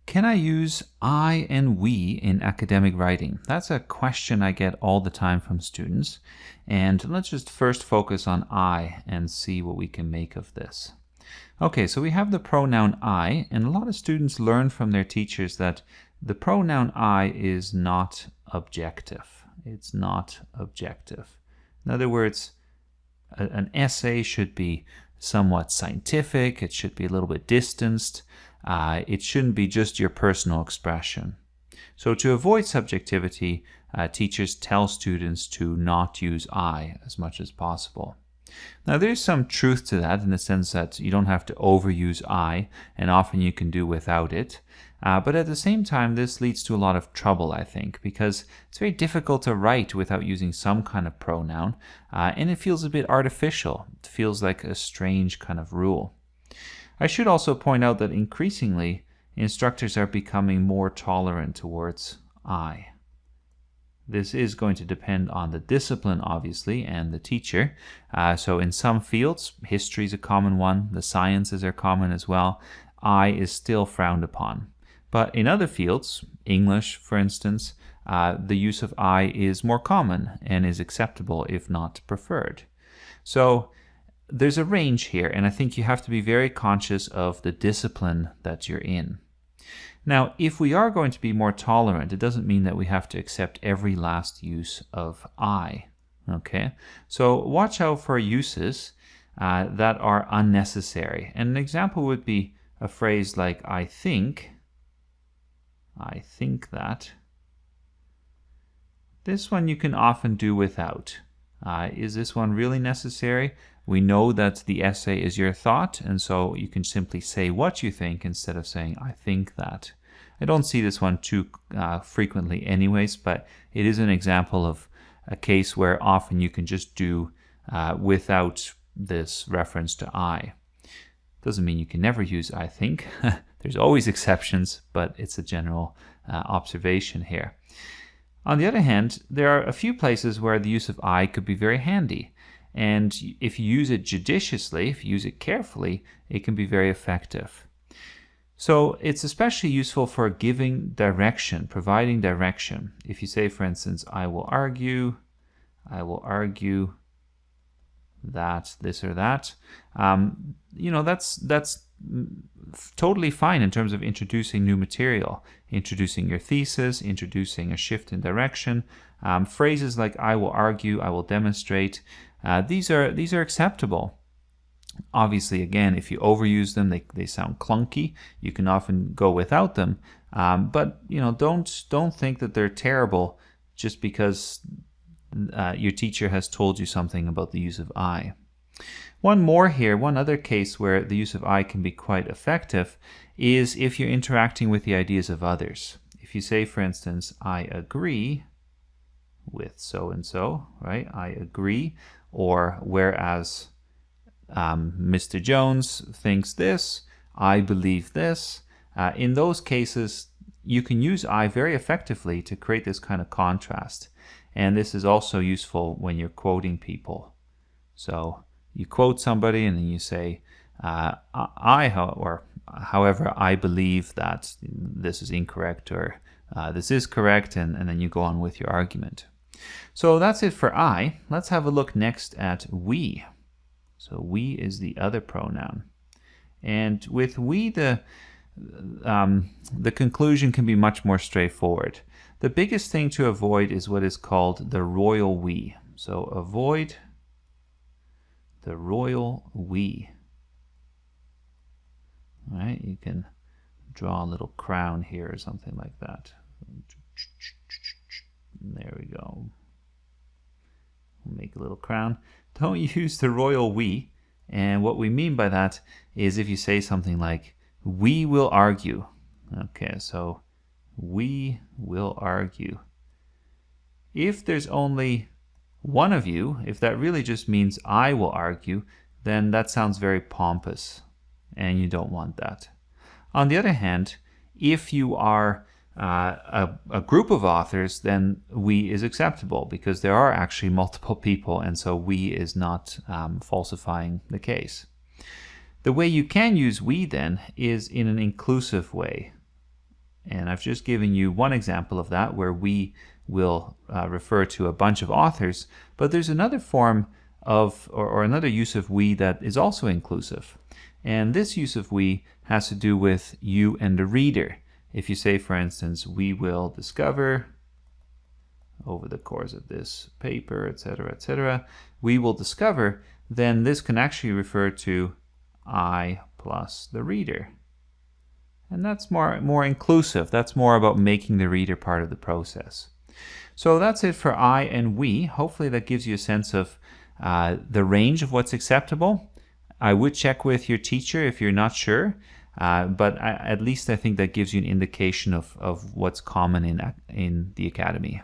Can I use I and we in academic writing? That's a question I get all the time from students. And let's just first focus on I and see what we can make of this. Okay, so we have the pronoun I, and a lot of students learn from their teachers that the pronoun I is not objective. It's not objective. In other words, an essay should be somewhat scientific, it should be a little bit distanced, it shouldn't be just your personal expression. So to avoid subjectivity, teachers tell students to not use I as much as possible. Now there's some truth to that in the sense that you don't have to overuse I, and often you can do without it. But at the same time, this leads to a lot of trouble, I think, because it's very difficult to write without using some kind of pronoun, and it feels a bit artificial. It feels like a strange kind of rule. I should also point out that increasingly, instructors are becoming more tolerant towards I. This is going to depend on the discipline, obviously, and the teacher. So in some fields, history is a common one, the sciences are common as well. I is still frowned upon. But in other fields, English, for instance, the use of I is more common and is acceptable, if not preferred. So there's a range here, and I think you have to be very conscious of the discipline that you're in. Now, if we are going to be more tolerant, it doesn't mean that we have to accept every last use of I. Okay? So watch out for uses that are unnecessary. And an example would be a phrase like I think that. This one you can often do without. Is this one really necessary? We know that the essay is your thought, and so you can simply say what you think instead of saying, I think that. I don't see this one too frequently anyways, but it is an example of a case where often you can just do without this reference to I. Doesn't mean you can never use I think. There's always exceptions, but it's a general observation here. On the other hand, there are a few places where the use of I could be very handy. And if you use it judiciously, if you use it carefully, it can be very effective. So it's especially useful for giving direction, providing direction. If you say, for instance, I will argue that this or that, that's totally fine in terms of introducing new material, introducing your thesis, introducing a shift in direction. Phrases like I will argue, I will demonstrate, these are acceptable. Obviously, again, if you overuse them, they sound clunky. You can often go without them, but don't think that they're terrible just because your teacher has told you something about the use of I. One other case where the use of I can be quite effective is if you're interacting with the ideas of others. If you say, for instance, I agree with so-and-so, right? I agree. Or whereas Mr. Jones thinks this, I believe this. In those cases, you can use I very effectively to create this kind of contrast. And this is also useful when you're quoting people. So you quote somebody and then you say, however, I believe that this is incorrect, or this is correct, and then you go on with your argument. So that's it for I. Let's have a look next at we. So we is the other pronoun. And with we, the conclusion can be much more straightforward. The biggest thing to avoid is what is called the royal we. So avoid the royal we. All right, you can draw a little crown here or something like that. There we go. We'll make a little crown. Don't use the royal we. And what we mean by that is if you say something like, we will argue. Okay, so we will argue. If there's only one of you, if that really just means I will argue, then that sounds very pompous, and you don't want that. On the other hand, if you are a group of authors, then we is acceptable because there are actually multiple people, and so we is not falsifying the case. The way you can use we then is in an inclusive way. And I've just given you one example of that where we will refer to a bunch of authors, but there's another form of, or another use of we that is also inclusive. And this use of we has to do with you and the reader. If you say, for instance, we will discover over the course of this paper, etc., we will discover, then this can actually refer to I plus the reader. And that's more inclusive. That's more about making the reader part of the process. So that's it for I and we. Hopefully that gives you a sense of the range of what's acceptable. I would check with your teacher if you're not sure, but at least I think that gives you an indication of what's common in the academy.